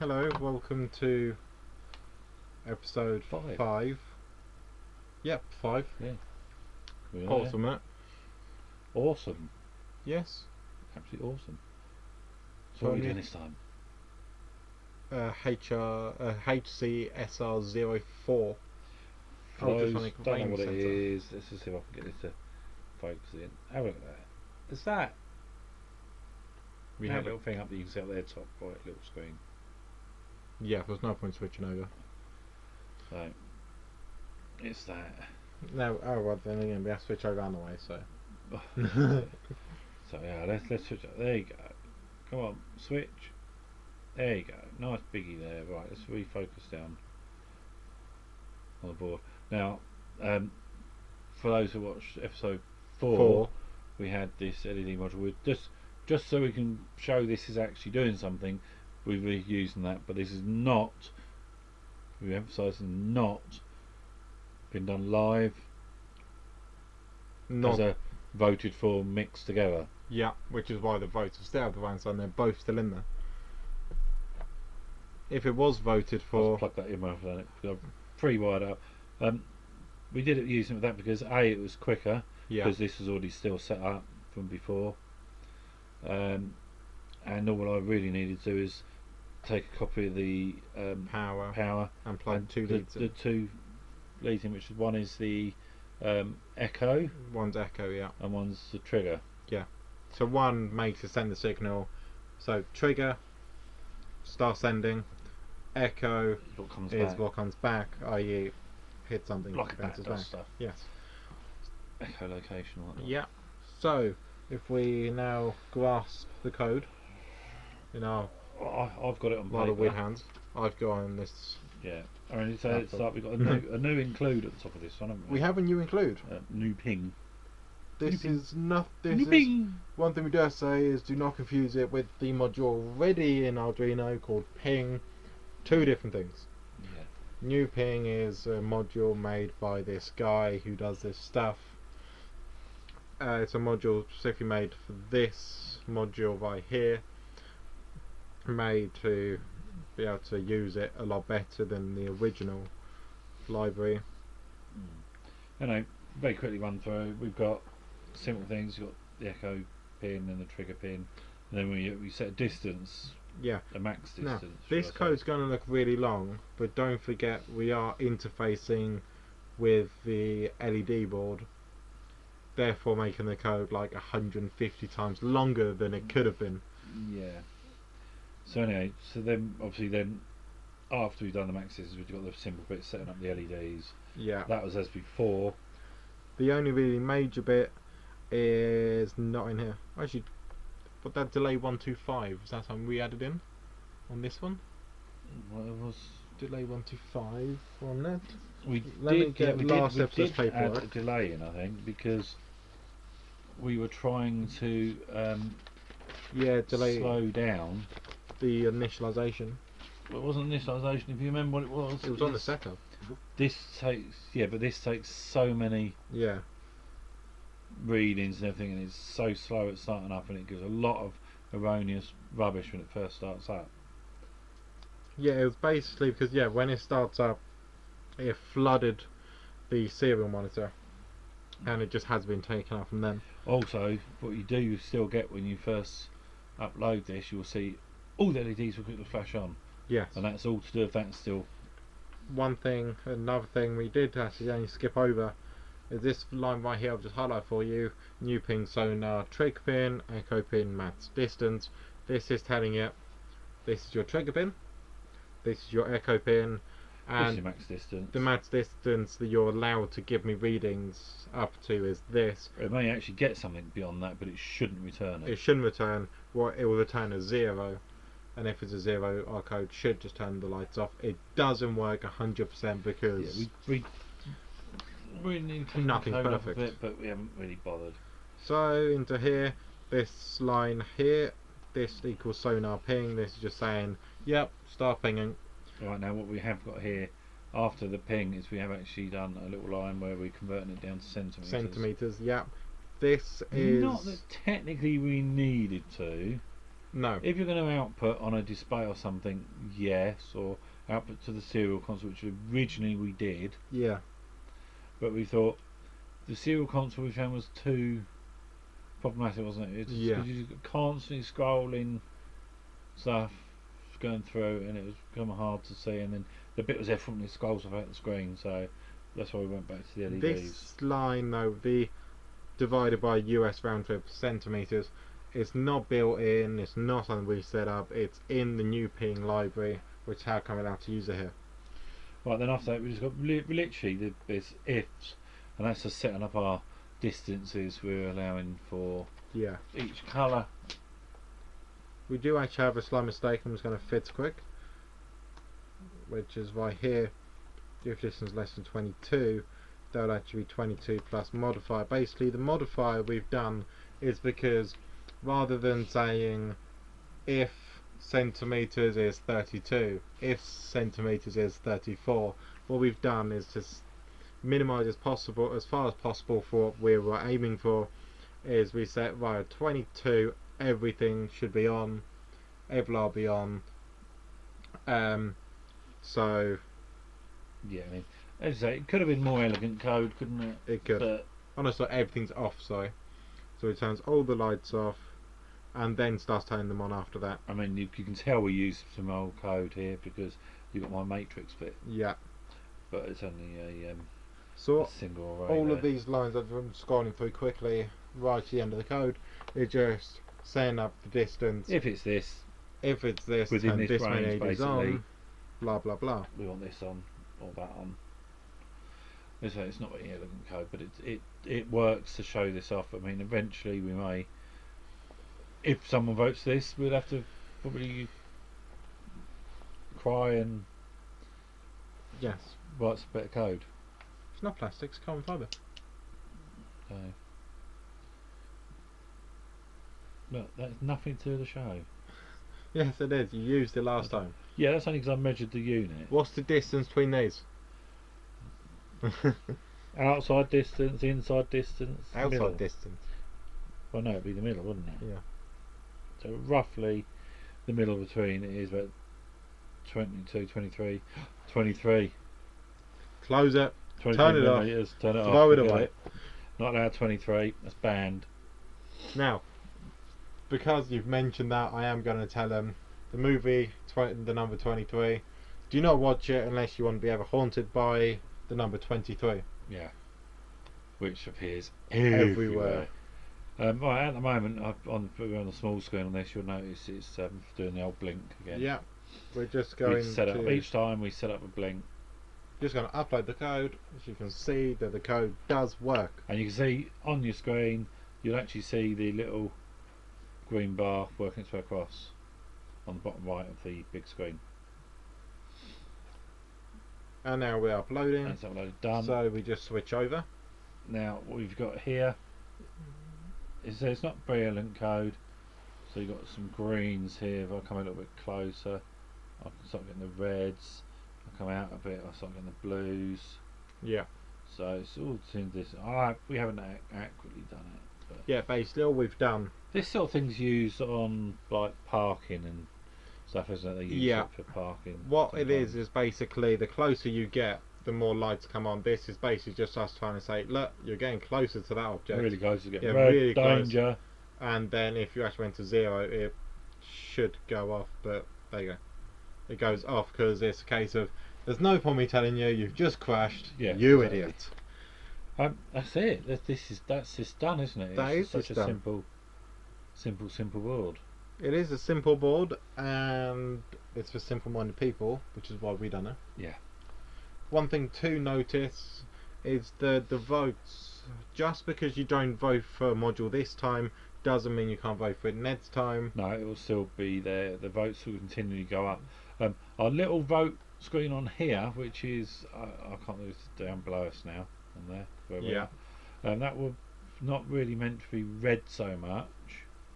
Hello, welcome to episode Five. 5. Yep, 5. Yeah. We're there. Awesome, Matt. Awesome. Yes. Absolutely awesome. So what are we doing this time? HC-SR04. For those Ultrasonic don't know range what it sensor. is, let's just see if I can get this to focus in. Have a look at that. Is that We that have little it. thing up that you can see up there, top right little screen? Yeah, there's no point switching over. So it's that. No, well then again, we have to switch over anyway, so. So yeah, let's switch up. There you go. Come on, switch. There you go. Nice biggie there. Right, let's refocus down on the board. Now, for those who watched episode 4, we had this LED module with just so we can show this is actually doing something. We're using that, but this is not. We emphasise not been done live. Not. As a voted for mixed together. Yeah, which is why the votes are still the ones and they're both still in there. If it was voted for. I'll plug that in my phone because I'm pre-wired out. We did it using that because it was quicker. Yeah. Because this was already still set up from before. And all I really needed to do is take a copy of the power and plug 2 leads the 2 leads in, which one is the echo. One's echo, yeah. And one's the trigger. Yeah. So one makes a send the signal. So trigger, start sending. Echo What comes is back. what comes back, i.e. hit something. Like that bounces does back. stuff. Yes. Echo location and whatnot. Yeah. So if we now grasp the code in our I've got it on rather paper. weird hands. I've got on this. Yeah, I mean, it's like we've got a new include at the top of this one, haven't we? We have a new include. New ping. This New ping. is not. This New is ping. one thing we do say is do not confuse it with the module already in Arduino called ping. 2 different things. Yeah. New ping is a module made by this guy who does this stuff. It's a module specifically made for this module right here, made to be able to use it a lot better than the original library. Anyway, very quickly run through. We've got simple things. You've got the echo pin and the trigger pin, and then we set a distance. Yeah. A max distance. Now, this code's going to look really long, but don't forget we are interfacing with the LED board, therefore making the code like 150 times longer than it could have been. Yeah. So anyway, then obviously after we've done the max distance, we've got the simple bit setting up the LEDs. Yeah. That was as before. The only really major bit is not in here. Actually, but that delay 125, is that something we added in on this one? Well, it was Delay 125 on that. we Let did me get last episode's add paperwork. a delay in, I think, because we were trying to Yeah, delay slow down. the initialization. Well, it wasn't initialization. If you remember what it was, It was on the setup. This takes so many Yeah. readings and everything, and it's so slow at starting up, and it gives a lot of erroneous rubbish when it first starts up. Yeah, it was basically because when it starts up, it flooded the serial monitor, and it just has been taken out from then. Also, what you do still get when you first upload this, you'll see all the LEDs will quickly flash on, Yes. and that's all to do with that still. Another thing we did actually only skip over is this line right here. I'll just highlight for you. New ping sonar, trigger pin, echo pin, max distance. This is telling you this is your trigger pin, this is your echo pin, This and is max distance. the max distance that you're allowed to give me readings up to is this. It may actually get something beyond that, but it shouldn't return it. It shouldn't return. What it will return is 0, and if it's a 0, our code should just turn the lights off. It doesn't work 100% because Yeah, we really need to clean the Nothing's code up a perfect. bit, but we haven't really bothered. So into here, this line here, this equals sonar ping. This is just saying, yep, start pinging. Right, now what we have got here after the ping is we have actually done a little line where we're converting it down to centimetres. Yep. This is Not that technically we needed to, No. If you're going to output on a display or something, yes, or output to the serial console, which originally we did, Yeah. but we thought the serial console we found was too problematic, wasn't it? It's Yeah. because you're constantly scrolling stuff going through, and it was becoming hard to see, and then the bit was there from the scrolls about the screen, so that's why we went back to the LEDs. This line though, the divided by US round trip centimeters, it's not built in, it's not something we set up, it's in the new ping library, which is how come we're allowed to use it here. Right, then after that we just got literally this ifs, and that's just setting up our distances we're allowing for Yeah. each colour. We do actually have a slight mistake. I'm just going to fix quick, which is right here. If distance less than 22, that'll actually be 22 plus modifier. Basically, the modifier we've done is because rather than saying if centimeters is 32, if centimeters is 34, what we've done is just minimize as possible, as far as possible, for what we were aiming for. Is we set right 22. Everything should be on, everything will be on. So Yeah, I mean, as I say, it could have been more elegant code, couldn't it? it could. But Honestly, everything's off. So it turns all the lights off, and then starts turning them on after that. I mean, you can tell we used some old code here because you got my matrix bit, Yeah. but it's only a So single array. all there. of these lines that I'm scrolling through quickly, right to the end of the code, is just setting up the distance. If it's this, If it's this, within and this this many range, is basically, on, blah blah blah. we want this on or that on. As I say, it's not very elegant code, but it works to show this off. I mean, eventually we may, if someone votes this, we'll have to probably cry and Yes. write some better code. It's not plastic, it's carbon fibre. So, look, that's nothing to the show. Yes, it is. You used it last time. Yeah, that's only because I measured the unit. What's the distance between these? Outside distance, inside distance, Outside middle. distance. Well, no, it'd be the middle, wouldn't it? Yeah. So roughly the middle between it is about 22, 23, 23. Close it. 23 Turn it off. millimeters, turn it off. Throw it forget away. Not allowed 23, that's banned. Now, because you've mentioned that, I am going to tell them the movie, the number 23. Do not watch it unless you want to be ever haunted by the number 23. Yeah. Which appears Everywhere. Right, at the moment, we're on the small screen on this, you'll notice it's doing the old blink again. Yeah. We're just We going set up, to each time we set up a blink. just going to upload the code. As you can see that the code does work. And you can see on your screen, you'll actually see the little green bar working its way across on the bottom right of the big screen. And now we're uploading. That's uploaded, done. So we just switch over. Now what we've got here is it's not brilliant code, so you've got some greens here. If I come a little bit closer, I can start getting the reds. I come out a bit, I start getting the blues. Yeah. So it's all in this. We haven't accurately done it. But Yeah, basically all we've done. this sort of thing's used on like parking and stuff, isn't it? They use Yeah. it for parking. What it sometimes. is basically the closer you get, the more lights come on. This is basically just us trying to say, look, you're getting closer to that object. really close to get Yeah, red, really close. danger. And then if you actually went to 0, it should go off, but there you go. It goes off because it's a case of, there's no point me telling you, you've just crashed, Yeah, you exactly. idiot. That's it. That's just done, isn't it? That It's is such just a done. simple board. It is a simple board, and it's for simple-minded people, which is why we done it. Yeah. One thing to notice is the votes. Just because you don't vote for a module this time doesn't mean you can't vote for it next time. No, it will still be there. The votes will continually go up. Our little vote screen on here, which is I can't do it's down below us now on there. Where we Yeah. are. That will not really meant to be read so much.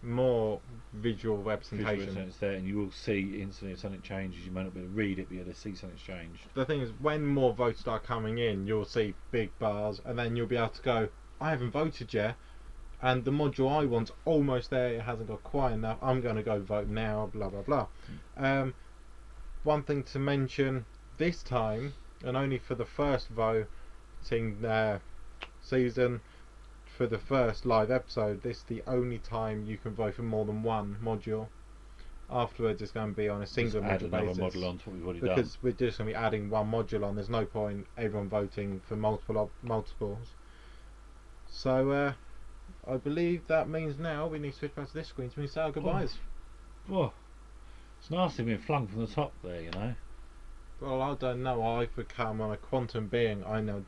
More visual representation. It's there, and you will see instantly if something changes. You might not be able to read it, but you'll be able to see something's changed. The thing is, when more votes start coming in, you'll see big bars, and then you'll be able to go, I haven't voted yet, and the module I want's almost there. It hasn't got quite enough. I'm going to go vote now. Blah blah blah. One thing to mention this time, and only for the first voting season, for the first live episode, this is the only time you can vote for more than one module. Afterwards, it's going to be on a single Just add module another basis. module on to what we've already Because done. we're just going to be adding one module on. There's no point everyone voting for multiples. So I believe that means now we need to switch back to this screen to say our goodbyes. Whoa, it's nasty being flung from the top there, you know. Well, I don't know. I've become a quantum being. I know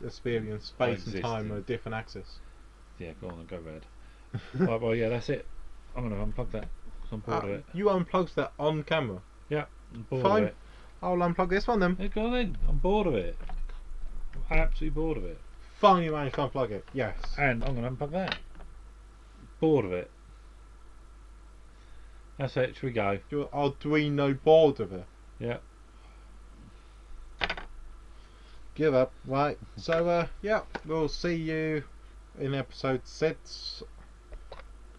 experience space and time on a different axis. Yeah, go on and go red. Right, well, yeah, that's it. I'm going to unplug that. I'm bored of it. You unplugged that on camera. Yeah, I'm bored Fine. of it. I'll unplug this one then. Hey, go on in. I'm bored of it. I'm absolutely bored of it. Fine, you managed to unplug it. Yes. And I'm going to unplug that. Bored of it. That's it. Should we go? You're Arduino bored of it. Yeah. Give up. Right. So yeah, we'll see you in episode 6.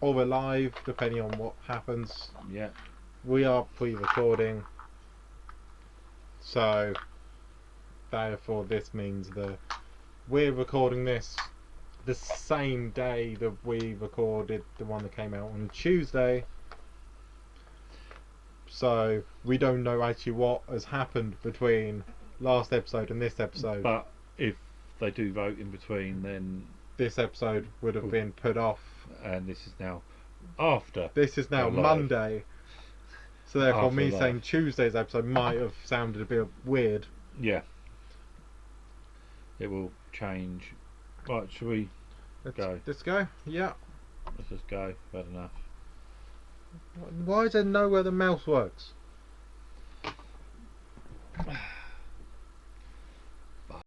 Or we're live, depending on what happens. Yeah. We are pre-recording, so therefore this means that we're recording this the same day that we recorded the one that came out on Tuesday. So we don't know actually what has happened between last episode and this episode. But if they do vote in between, then this episode would have been put off. And this is now after. This is now Monday. So therefore After me live. saying Tuesday's episode might have sounded a bit weird. Yeah. It will change. Right, should we go? Let's go. Yeah. Let's just go. Bad enough. Why is there nowhere the mouse works?